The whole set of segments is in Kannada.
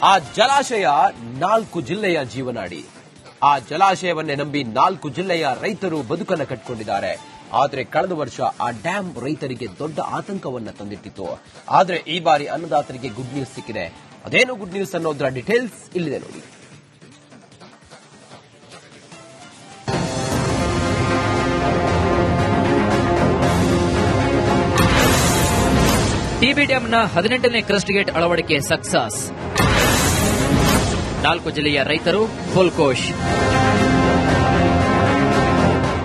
ಆ ಜಲಾಶಯ 4 ಜಿಲ್ಲೆಯ ಜೀವನಾಡಿ. ಆ ಜಲಾಶಯವನ್ನೇ ನಂಬಿ 4 ಜಿಲ್ಲೆಯ ರೈತರು ಬದುಕನ್ನು ಕಟ್ಟಿಕೊಂಡಿದ್ದಾರೆ. ಆದರೆ ಕಳೆದ ವರ್ಷ ಆ ಡ್ಯಾಂ ರೈತರಿಗೆ ದೊಡ್ಡ ಆತಂಕವನ್ನ ತಂದಿಟ್ಟಿತ್ತು. ಆದರೆ ಈ ಬಾರಿ ಅನ್ನದಾತರಿಗೆ ಗುಡ್ ನ್ಯೂಸ್ ಸಿಕ್ಕಿದೆ. ಅದೇನು ಗುಡ್ ನ್ಯೂಸ್ ಅನ್ನೋದರ ಡೀಟೇಲ್ಸ್ ಇಲ್ಲಿದೆ ನೋಡಿ. ಟಿಬಿ ಡ್ಯಾಂನ 18ನೇ ಕ್ರಸ್ಟ್ ಗೇಟ್ ಅಳವಡಿಕೆ ಸಕ್ಸಸ್. 4 ಜಿಲ್ಲೆಯ ರೈತರು ಫುಲ್ ಕೋಶ್.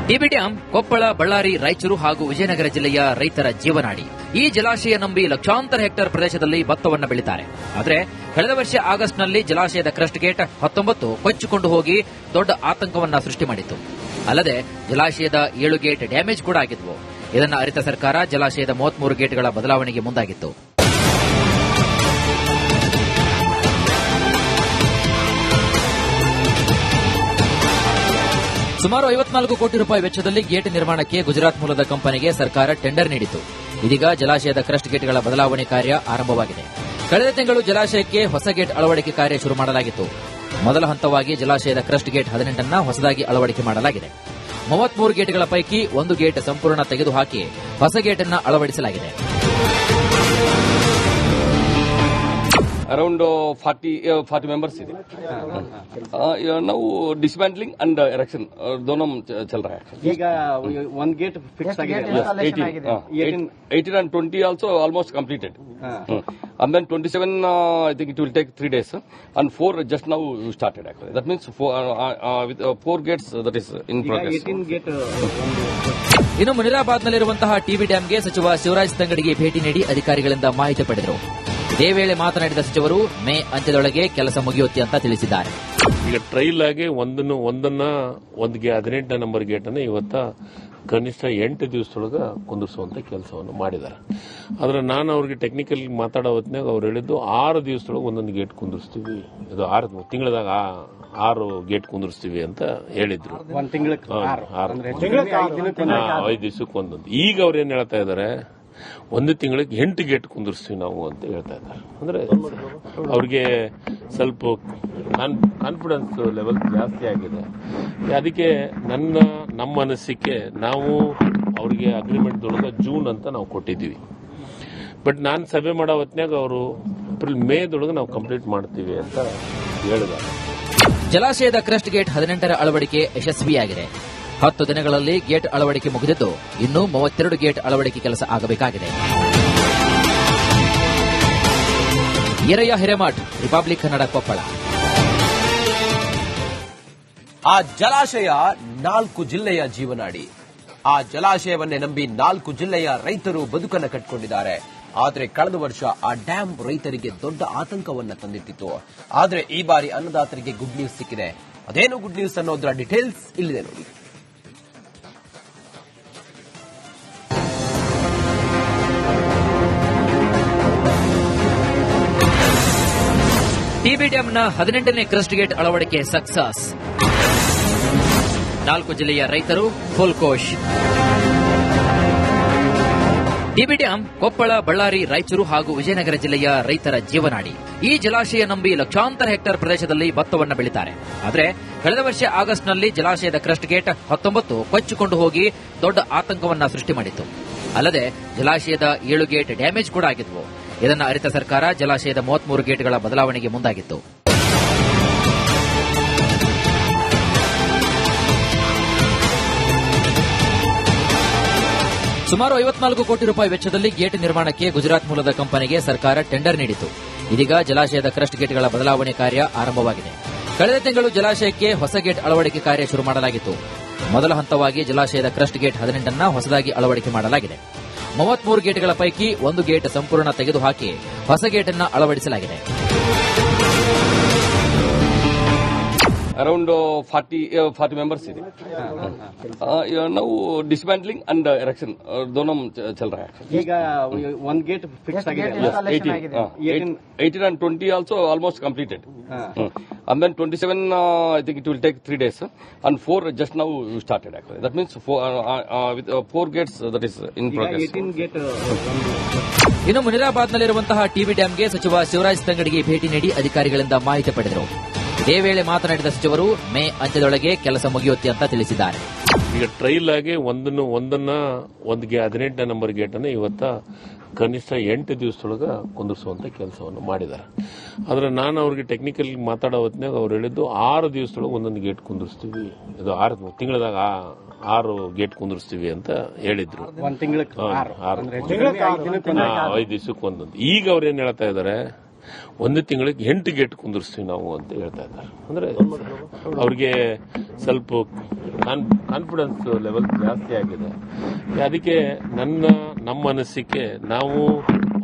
ಟಿಬಿ ಡ್ಯಾಂ ಕೊಪ್ಪಳ, ಬಳ್ಳಾರಿ, ರಾಯಚೂರು ಹಾಗೂ ವಿಜಯನಗರ ಜಿಲ್ಲೆಯ ರೈತರ ಜೀವನಾಡಿ. ಈ ಜಲಾಶಯ ನಂಬಿ ಲಕ್ಷಾಂತರ ಹೆಕ್ಟೇರ್ ಪ್ರದೇಶದಲ್ಲಿ ಭತ್ತವನ್ನು ಬೆಳೀತಾರೆ. ಆದರೆ ಕಳೆದ ವರ್ಷ ಆಗಸ್ಟ್ನಲ್ಲಿ ಜಲಾಶಯದ ಕ್ರಸ್ಟ್ ಗೇಟ್ 19 ಕೊಚ್ಚಿಕೊಂಡು ಹೋಗಿ ದೊಡ್ಡ ಆತಂಕವನ್ನ ಸೃಷ್ಟಿ ಮಾಡಿತ್ತು. ಅಲ್ಲದೆ ಜಲಾಶಯದ 7 ಗೇಟ್ ಡ್ಯಾಮೇಜ್ ಕೂಡ ಆಗಿದ್ವು. ಇದನ್ನು ಅರಿತ ಸರ್ಕಾರ ಜಲಾಶಯದ 33 ಗೇಟ್ಗಳ ಬದಲಾವಣೆಗೆ ಮುಂದಾಗಿತ್ತು. ಸುಮಾರು 54 ಕೋಟಿ ರೂಪಾಯಿ ವೆಚ್ಚದಲ್ಲಿ ಗೇಟ್ ನಿರ್ಮಾಣಕ್ಕೆ ಗುಜರಾತ್ ಮೂಲದ ಕಂಪನಿಗೆ ಸರ್ಕಾರ ಟೆಂಡರ್ ನೀಡಿತು. ಇದೀಗ ಜಲಾಶಯದ ಕ್ರಸ್ಟ್ ಗೇಟ್ಗಳ ಬದಲಾವಣೆ ಕಾರ್ಯ ಆರಂಭವಾಗಿದೆ. ಕಳೆದ ತಿಂಗಳು ಜಲಾಶಯಕ್ಕೆ ಹೊಸ ಗೇಟ್ ಅಳವಡಿಕೆ ಕಾರ್ಯ ಶುರು ಮಾಡಲಾಗಿತ್ತು. ಮೊದಲ ಹಂತವಾಗಿ ಜಲಾಶಯದ ಕ್ರಸ್ಟ್ ಗೇಟ್ 18 ಹೊಸದಾಗಿ ಅಳವಡಿಕೆ ಮಾಡಲಾಗಿದೆ. 33 ಗೇಟ್ಗಳ ಪೈಕಿ 1 ಗೇಟ್ ಸಂಪೂರ್ಣ ತೆಗೆದುಹಾಕಿ ಹೊಸ ಗೇಟ್ ಅನ್ನು ಅಳವಡಿಸಲಾಗಿದೆ. Around 40 members ಇದೆ. ನಾವು ಡಿಸ್ಮ್ಯಾಂಟ್ಲಿಂಗ್ ಅಂಡ್ ಎರೆಕ್ಷನ್ दोनों चल रहा है. ಈಗ ಒಂದು ಗೇಟ್ ಫಿಕ್ಸ್ ಆಗಿದೆ. 18 and 20 also almost completed. And then 27 I think it will take 3 days and 4 just now started actually. That means with 4 gates that is in progress. 18 gate. ಇನ್ನು ಮುನಿರಾಬಾದ್ನಲ್ಲಿರುವಂತಹ ಟಿಬಿ ಡ್ಯಾಂಗೆ ಸಚಿವ ಶಿವರಾಜ್ ತಂಗಡಿಗೆ ಭೇಟಿ ನೀಡಿ ಅಧಿಕಾರಿಗಳಿಂದ ಮಾಹಿತಿ ಪಡೆದರು. ಇದೇ ವೇಳೆ ಮಾತನಾಡಿದ ಸಚಿವರು ಮೇ ಅಂತ್ಯದೊಳಗೆ ಕೆಲಸ ಮುಗಿಯುತ್ತೆ ಅಂತ ತಿಳಿಸಿದ್ದಾರೆ. ಈಗ ಟ್ರೈಲ್ ಆಗಿ ಒಂದಕ್ಕೆ 18ನೇ ನಂಬರ್ ಗೇಟ್ ಅನ್ನು ಇವತ್ತ ಕನಿಷ್ಠ 8 ದಿವಸದೊಳಗೆ ಕುಂದಿರಿಸುವಂತ ಕೆಲಸವನ್ನು ಮಾಡಿದ್ದಾರೆ. ಆದ್ರೆ ನಾನು ಅವ್ರಿಗೆ ಟೆಕ್ನಿಕಲ್ ಮಾತಾಡೋ ಹೊತ್ತಿನಾಗ ಅವ್ರು ಹೇಳಿದ್ದು 6 ದಿವಸದೊಳಗೆ ಒಂದೊಂದು ಗೇಟ್ ಕುಂದಿರಿಸ್ತೀವಿ, ಇದು 6 ತಿಂಗಳದಾಗ 6 ಗೇಟ್ ಕುಂದಿರಿಸ್ತೀವಿ ಅಂತ ಹೇಳಿದ್ರು. 1 ತಿಂಗಳಿಗೆ 5 ದಿವಸಕ್ಕೆ ಒಂದೊಂದು. ಈಗ ಅವ್ರು ಏನ್ ಹೇಳ್ತಾ ಇದ್ದಾರೆ, 1 ತಿಂಗಳಿಗೆ 8 ಗೇಟ್ ಕುಂದಿರಿಸ್ತೀವಿ ನಾವು ಅಂತ ಹೇಳ್ತಾ ಇದ್ದಾರೆ. ಅಂದ್ರೆ ಅವ್ರಿಗೆ ಸ್ವಲ್ಪ ಕಾನ್ಫಿಡೆನ್ಸ್ ಲೆವೆಲ್ ಜಾಸ್ತಿ ಆಗಿದೆ. ಅದಕ್ಕೆ ನಮ್ಮ ಅನಿಸಿಕೆ, ನಾವು ಅವ್ರಿಗೆ ಅಗ್ರಿಮೆಂಟ್ ಒಳಗೆ ಜೂನ್ ಅಂತ ನಾವು ಕೊಟ್ಟಿದ್ದೀವಿ. ಬಟ್ ನಾನು ಸಭೆ ಮಾಡೋ ಹೊತ್ನಾಗ ಅವರು ಏಪ್ರಿಲ್ ಮೇದೊಳಗೆ ನಾವು ಕಂಪ್ಲೀಟ್ ಮಾಡ್ತೀವಿ ಅಂತ ಹೇಳಿದ್ದಾರೆ. ಜಲಾಶಯದ ಕ್ರಸ್ಟ್ ಗೇಟ್ 18ರ ಅಳವಡಿಕೆ ಯಶಸ್ವಿಯಾಗಿದೆ. 10 ದಿನಗಳಲ್ಲಿ ಗೇಟ್ ಅಳವಡಿಕೆ ಮುಗಿದಿದ್ದು ಇನ್ನೂ 32 ಗೇಟ್ ಅಳವಡಿಕೆ ಕೆಲಸ ಆಗಬೇಕಾಗಿದೆ. ಈರಯ್ಯ ಹಿರೇಮಠ್, ರಿಪಬ್ಲಿಕ್ ಕನ್ನಡ, ಕೊಪ್ಪಳ. ಆ ಜಲಾಶಯ 4 ಜಿಲ್ಲೆಯ ಜೀವನಾಡಿ. ಆ ಜಲಾಶಯವನ್ನೇ ನಂಬಿ 4 ಜಿಲ್ಲೆಯ ರೈತರು ಬದುಕನ್ನು ಕಟ್ಟಿಕೊಂಡಿದ್ದಾರೆ. ಆದರೆ ಕಳೆದ ವರ್ಷ ಆ ಡ್ಯಾಂ ರೈತರಿಗೆ ದೊಡ್ಡ ಆತಂಕವನ್ನ ತಂದಿಟ್ಟಿತ್ತು. ಆದರೆ ಈ ಬಾರಿ ಅನ್ನದಾತರಿಗೆ ಗುಡ್ ನ್ಯೂಸ್ ಸಿಕ್ಕಿದೆ. ಅದೇನು ಗುಡ್ ನ್ಯೂಸ್ ಅನ್ನೋದರ ಡೀಟೇಲ್ಸ್ ಇಲ್ಲಿದೆ ನೋಡಿ. ಟಿಬಿ ಡ್ಯಾಂನ 18ನೇ ಕ್ರಸ್ಟ್ ಗೇಟ್ ಅಳವಡಿಕೆ ಸಕ್ಸಸ್. 4 ಜಿಲ್ಲೆಯ ರೈತರು ಫುಲ್ ಕೋಶ್. ಟಿಬಿ ಡ್ಯಾಂ ಕೊಪ್ಪಳ, ಬಳ್ಳಾರಿ, ರಾಯಚೂರು ಹಾಗೂ ವಿಜಯನಗರ ಜಿಲ್ಲೆಯ ರೈತರ ಜೀವನಾಡಿ. ಈ ಜಲಾಶಯ ನಂಬಿ ಲಕ್ಷಾಂತರ ಹೆಕ್ಟೇರ್ ಪ್ರದೇಶದಲ್ಲಿ ಭತ್ತವನ್ನು ಬೆಳೀತಾರೆ. ಆದರೆ ಕಳೆದ ವರ್ಷ ಆಗಸ್ಟ್ನಲ್ಲಿ ಜಲಾಶಯದ ಕ್ರಸ್ಟ್ ಗೇಟ್ 19 ಕೊಚ್ಚಿಕೊಂಡು ಹೋಗಿ ದೊಡ್ಡ ಆತಂಕವನ್ನ ಸೃಷ್ಟಿ ಮಾಡಿತ್ತು. ಅಲ್ಲದೆ ಜಲಾಶಯದ 7 ಗೇಟ್ ಡ್ಯಾಮೇಜ್ ಕೂಡ ಆಗಿದ್ವು. ಇದನ್ನು ಅರಿತ ಸರ್ಕಾರ ಜಲಾಶಯದ 33 ಗೇಟ್ಗಳ ಬದಲಾವಣೆಗೆ ಮುಂದಾಗಿತ್ತು. ಸುಮಾರು 54 ಕೋಟಿ ರೂಪಾಯಿ ವೆಚ್ಚದಲ್ಲಿ ಗೇಟ್ ನಿರ್ಮಾಣಕ್ಕೆ ಗುಜರಾತ್ ಮೂಲದ ಕಂಪನಿಗೆ ಸರ್ಕಾರ ಟೆಂಡರ್ ನೀಡಿತು. ಇದೀಗ ಜಲಾಶಯದ ಕ್ರಸ್ಟ್ ಗೇಟ್ಗಳ ಬದಲಾವಣೆ ಕಾರ್ಯ ಆರಂಭವಾಗಿದೆ. ಕಳೆದ ತಿಂಗಳು ಜಲಾಶಯಕ್ಕೆ ಹೊಸ ಗೇಟ್ ಅಳವಡಿಕೆ ಕಾರ್ಯ ಶುರು ಮಾಡಲಾಗಿತ್ತು. ಮೊದಲ ಹಂತವಾಗಿ ಜಲಾಶಯದ ಕ್ರಸ್ಟ್ ಗೇಟ್ 18 ಹೊಸದಾಗಿ ಅಳವಡಿಕೆ ಮಾಡಲಾಗಿದೆ. 33 ಗೇಟ್ಗಳ ಪೈಕಿ 1 ಗೇಟ್ ಸಂಪೂರ್ಣ ತೆಗೆದುಹಾಕಿ ಹೊಸ ಗೇಟ್ ಅನ್ನು ಅಳವಡಿಸಲಾಗಿದೆ. Around 40 members ಇದೆ. ನಾವು ಡಿಸ್ಮ್ಯಾಂಟ್ಲಿಂಗ್ ಅಂಡ್ ಎರೆಕ್ಷನ್ दोनों चल रहा है. ಈಗ ಒಂದು ಗೇಟ್ ಫಿಕ್ಸ್ ಆಗಿದೆ. 18 and 20 also almost completed. And then 27 I think it will take 3 days and 4 just now started actually. That means with 4 gates that is in progress. 18 gate. ಇನ್ನು ಮುನಿರಾಬಾದ್ನಲ್ಲಿರುವಂತಹ ಟಿಬಿ ಡ್ಯಾಂಗೆ ಸಚಿವ ಶಿವರಾಜ್ ತಂಗಡಿಗೆ ಭೇಟಿ ನೀಡಿ ಅಧಿಕಾರಿಗಳಿಂದ ಮಾಹಿತಿ ಪಡೆದರು. ಇದೇ ವೇಳೆ ಮಾತನಾಡಿದ ಸಚಿವರು ಮೇ ಅಂತ್ಯದೊಳಗೆ ಕೆಲಸ ಮುಗಿಯುತ್ತೆ ಅಂತ ತಿಳಿಸಿದ್ದಾರೆ. ಈಗ ಟ್ರೈಲ್ ಆಗಿ ಒಂದಕ್ಕೆ 18ನೇ ನಂಬರ್ ಗೇಟ್ ಅನ್ನು ಇವತ್ತ ಕನಿಷ್ಠ 8 ದಿವಸದೊಳಗ ಕುಂದಿರಿಸುವಂತ ಕೆಲಸವನ್ನು ಮಾಡಿದ್ದಾರೆ. ಆದ್ರೆ ನಾನು ಅವ್ರಿಗೆ ಟೆಕ್ನಿಕಲ್ ಮಾತಾಡೋ ಹೊತ್ತಿನಾಗ ಅವ್ರು ಹೇಳಿದ್ದು 6 ದಿವಸದೊಳಗೆ ಒಂದೊಂದು ಗೇಟ್ ಕುಂದಿರಿಸ್ತೀವಿ, ಇದು 6 ತಿಂಗಳದಾಗ 6 ಗೇಟ್ ಕುಂದಿರಿಸ್ತೀವಿ ಅಂತ ಹೇಳಿದ್ರು. 1 ತಿಂಗಳಿಗೆ 5 ದಿವಸಕ್ಕೆ ಒಂದೊಂದು. ಈಗ ಅವ್ರು ಏನ್ ಹೇಳ್ತಾ ಇದ್ದಾರೆ, 1 ತಿಂಗಳಿಗೆ 8 ಗೇಟ್ ಕುಂದಿರಿಸ್ತೀವಿ ನಾವು ಅಂತ ಹೇಳ್ತಾ ಇದ್ದಾರೆ. ಅಂದ್ರೆ ಅವ್ರಿಗೆ ಸ್ವಲ್ಪ ಕಾನ್ಫಿಡೆನ್ಸ್ ಲೆವೆಲ್ ಜಾಸ್ತಿ ಆಗಿದೆ. ಅದಕ್ಕೆ ನಮ್ಮ ಅನಿಸಿಕೆ ನಾವು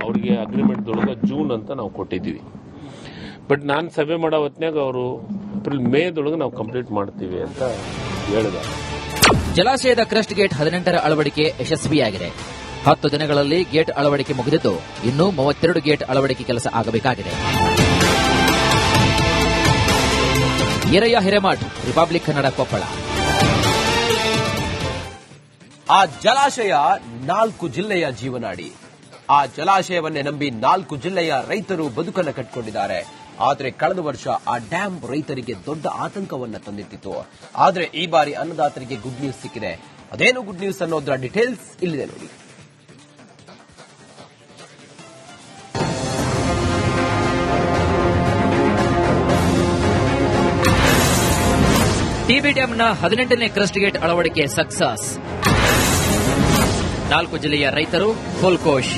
ಅವ್ರಿಗೆ ಅಗ್ರಿಮೆಂಟ್ ಒಳಗೆ ಜೂನ್ ಅಂತ ನಾವು ಕೊಟ್ಟಿದ್ದೀವಿ. ಬಟ್ ನಾನು ಸಭೆ ಮಾಡೋ ಹೊತ್ನಾಗ ಅವರು ಏಪ್ರಿಲ್ ಮೇದೊಳಗೆ ನಾವು ಕಂಪ್ಲೀಟ್ ಮಾಡ್ತೀವಿ ಅಂತ ಹೇಳಿದ್ದಾರೆ. ಜಲಾಶಯದ ಕ್ರಸ್ಟ್ ಗೇಟ್ 18ರ ಅಳವಡಿಕೆ ಯಶಸ್ವಿಯಾಗಿದೆ. 10 ದಿನಗಳಲ್ಲಿ ಗೇಟ್ ಅಳವಡಿಕೆ ಮುಗಿದಿದ್ದು ಇನ್ನೂ 32 ಗೇಟ್ ಅಳವಡಿಕೆ ಕೆಲಸ ಆಗಬೇಕಾಗಿದೆ. ಈರಯ್ಯ ಹಿರೇಮಠ್, ರಿಪಬ್ಲಿಕ್ ಕನ್ನಡ, ಕೊಪ್ಪಳ. ಆ ಜಲಾಶಯ 4 ಜಿಲ್ಲೆಯ ಜೀವನಾಡಿ. ಆ ಜಲಾಶಯವನ್ನೇ ನಂಬಿ 4 ಜಿಲ್ಲೆಯ ರೈತರು ಬದುಕನ್ನು ಕಟ್ಟಿಕೊಂಡಿದ್ದಾರೆ. ಆದರೆ ಕಳೆದ ವರ್ಷ ಆ ಡ್ಯಾಂ ರೈತರಿಗೆ ದೊಡ್ಡ ಆತಂಕವನ್ನ ತಂದಿಟ್ಟಿತ್ತು. ಆದರೆ ಈ ಬಾರಿ ಅನ್ನದಾತರಿಗೆ ಗುಡ್ ನ್ಯೂಸ್ ಸಿಕ್ಕಿದೆ. ಅದೇನು ಗುಡ್ ನ್ಯೂಸ್ ಅನ್ನೋದರ ಡೀಟೇಲ್ಸ್ ಇಲ್ಲಿದೆ ನೋಡಿ. ಟಿಬಿ ಡ್ಯಾಂನ 18ನೇ ಕ್ರಸ್ಟ್ ಗೇಟ್ ಅಳವಡಿಕೆ ಸಕ್ಸಸ್. 4 ಜಿಲ್ಲೆಯ ರೈತರು ಫುಲ್ ಕೋಶ್.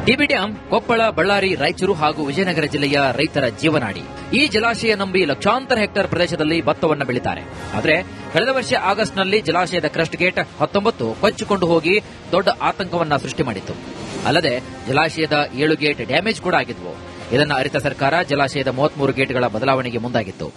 ಟಿಬಿ ಡ್ಯಾಂ ಕೊಪ್ಪಳ, ಬಳ್ಳಾರಿ, ರಾಯಚೂರು ಹಾಗೂ ವಿಜಯನಗರ ಜಿಲ್ಲೆಯ ರೈತರ ಜೀವನಾಡಿ. ಈ ಜಲಾಶಯ ನಂಬಿ ಲಕ್ಷಾಂತರ ಹೆಕ್ಟೇರ್ ಪ್ರದೇಶದಲ್ಲಿ ಭತ್ತವನ್ನು ಬೆಳೀತಾರೆ. ಆದರೆ ಕಳೆದ ವರ್ಷ ಆಗಸ್ಟ್ನಲ್ಲಿ ಜಲಾಶಯದ ಕ್ರಸ್ಟ್ ಗೇಟ್ 19 ಕೊಚ್ಚಿಕೊಂಡು ಹೋಗಿ ದೊಡ್ಡ ಆತಂಕವನ್ನ ಸೃಷ್ಟಿ ಮಾಡಿತ್ತು. ಅಲ್ಲದೆ ಜಲಾಶಯದ 7 ಗೇಟ್ ಡ್ಯಾಮೇಜ್ ಕೂಡ ಆಗಿದ್ವು. ಇದನ್ನು ಅರಿತ ಸರ್ಕಾರ ಜಲಾಶಯದ 33 ಗೇಟ್ಗಳ ಬದಲಾವಣೆಗೆ ಮುಂದಾಗಿತ್ತು.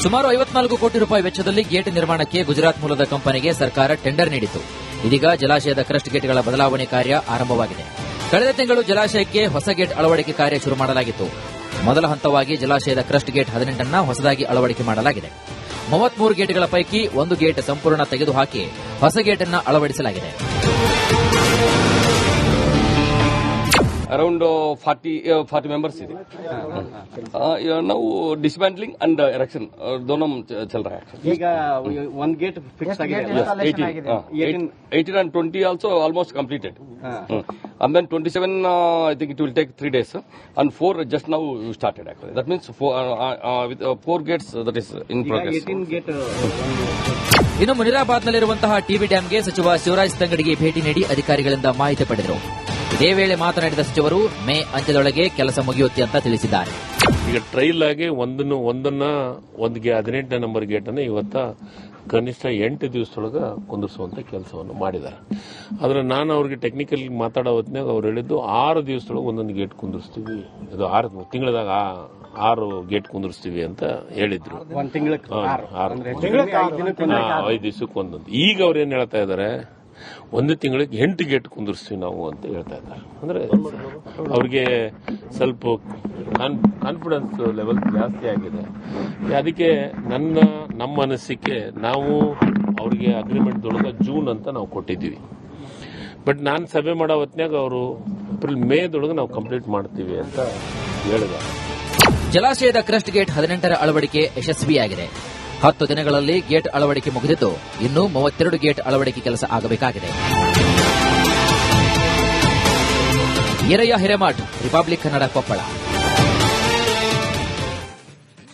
ಸುಮಾರು 54 ಕೋಟಿ ರೂಪಾಯಿ ವೆಚ್ಚದಲ್ಲಿ ಗೇಟ್ ನಿರ್ಮಾಣಕ್ಕೆ ಗುಜರಾತ್ ಮೂಲದ ಕಂಪನಿಗೆ ಸರ್ಕಾರ ಟೆಂಡರ್ ನೀಡಿತು. ಇದೀಗ ಜಲಾಶಯದ ಕ್ರಸ್ಟ್ ಗೇಟ್ಗಳ ಬದಲಾವಣೆ ಕಾರ್ಯ ಆರಂಭವಾಗಿದೆ. ಕಳೆದ ತಿಂಗಳು ಜಲಾಶಯಕ್ಕೆ ಹೊಸ ಗೇಟ್ ಅಳವಡಿಕೆ ಕಾರ್ಯ ಶುರು ಮಾಡಲಾಗಿತ್ತು. ಮೊದಲ ಹಂತವಾಗಿ ಜಲಾಶಯದ ಕ್ರಸ್ಟ್ ಗೇಟ್ 18 ಹೊಸದಾಗಿ ಅಳವಡಿಕೆ ಮಾಡಲಾಗಿದೆ. 33 ಗೇಟ್ಗಳ ಪೈಕಿ 1 ಗೇಟ್ ಸಂಪೂರ್ಣ ತೆಗೆದುಹಾಕಿ ಹೊಸ ಗೇಟ್ ಅನ್ನು ಅಳವಡಿಸಲಾಗಿದೆ. Around 40 members ಇದೆ. ನಾವು ಡಿಸ್ಮ್ಯಾಂಟ್ಲಿಂಗ್ ಅಂಡ್ ಎರೆಕ್ಷನ್ दोनों चल रहा है. ಈಗ ಒಂದು ಗೇಟ್ ಫಿಕ್ಸ್ ಆಗಿದೆ. 18 and 20 also almost completed. And then 27 I think it will take 3 days and 4 just now started actually. That means with 4 gates that is in progress. 18 gate. ಇನ್ನು ಮುನಿರಾಬಾದ್ನಲ್ಲಿರುವಂತಹ ಟಿಬಿ ಡ್ಯಾಂಗೆ ಸಚಿವ ಶಿವರಾಜ್ ತಂಗಡಿಗೆ ಭೇಟಿ ನೀಡಿ ಅಧಿಕಾರಿಗಳಿಂದ ಮಾಹಿತಿ ಪಡೆದರು. ಇದೇ ವೇಳೆ ಮಾತನಾಡಿದ ಸಚಿವರು ಮೇ ಅಂತ್ಯದೊಳಗೆ ಕೆಲಸ ಮುಗಿಯುತ್ತೆ ಅಂತ ತಿಳಿಸಿದ್ದಾರೆ. ಈಗ ಟ್ರೈಲ್ ಆಗಿ ಒಂದಕ್ಕೆ 18ನೇ ನಂಬರ್ ಗೇಟ್ ಅನ್ನು ಇವತ್ತ ಕನಿಷ್ಠ 8 ದಿವಸದೊಳಗ ಕುಂದಿರಿಸುವಂತ ಕೆಲಸವನ್ನು ಮಾಡಿದ್ದಾರೆ. ಆದ್ರೆ ನಾನು ಅವ್ರಿಗೆ ಟೆಕ್ನಿಕಲ್ ಮಾತಾಡೋ ಹೊತ್ತಿನಾಗ ಅವ್ರು ಹೇಳಿದ್ದು 6 ದಿವಸದೊಳಗೆ ಒಂದೊಂದು ಗೇಟ್ ಕುಂದಿರಿಸ್ತೀವಿ, ಇದು 6 ತಿಂಗಳದಾಗ 6 ಗೇಟ್ ಕುಂದಿರಿಸ್ತೀವಿ ಅಂತ ಹೇಳಿದ್ರು. 1 ತಿಂಗಳಿಗೆ 5 ದಿವಸಕ್ಕೆ ಒಂದೊಂದು. ಈಗ ಅವ್ರು ಏನ್ ಹೇಳ್ತಾ ಇದ್ದಾರೆ, 1 ತಿಂಗಳಿಗೆ 8 ಗೇಟ್ ಕುಂದಿರಿಸ್ತೀವಿ ನಾವು ಅಂತ ಹೇಳ್ತಾ ಇದ್ದಾರೆ. ಅಂದ್ರೆ ಅವ್ರಿಗೆ ಸ್ವಲ್ಪ ಕಾನ್ಫಿಡೆನ್ಸ್ ಲೆವೆಲ್ ಜಾಸ್ತಿ ಆಗಿದೆ. ಅದಕ್ಕೆ ನಮ್ಮ ಅನಿಸಿಕೆ ನಾವು ಅವ್ರಿಗೆ ಅಗ್ರಿಮೆಂಟ್ ಒಳಗೆ ಜೂನ್ ಅಂತ ನಾವು ಕೊಟ್ಟಿದ್ದೀವಿ. ಬಟ್ ನಾನು ಸಭೆ ಮಾಡೋ ಹೊತ್ತಿನಾಗ ಅವರು ಏಪ್ರಿಲ್ ಮೇದೊಳಗೆ ನಾವು ಕಂಪ್ಲೀಟ್ ಮಾಡ್ತೀವಿ ಅಂತ ಹೇಳಿದ್ದಾರೆ. ಜಲಾಶಯದ ಕ್ರಸ್ಟ್ ಗೇಟ್ 18ರ ಅಳವಡಿಕೆ ಯಶಸ್ವಿಯಾಗಿದೆ. 10 ದಿನಗಳಲ್ಲಿ ಗೇಟ್ ಅಳವಡಿಕೆ ಮುಗಿದಿದ್ದು ಇನ್ನೂ 32 ಗೇಟ್ ಅಳವಡಿಕೆ ಕೆಲಸ ಆಗಬೇಕಾಗಿದೆ. ಈರಯ್ಯ ಹಿರೇಮಠ್, ರಿಪಬ್ಲಿಕ್ ಕನ್ನಡ, ಕೊಪ್ಪಳ.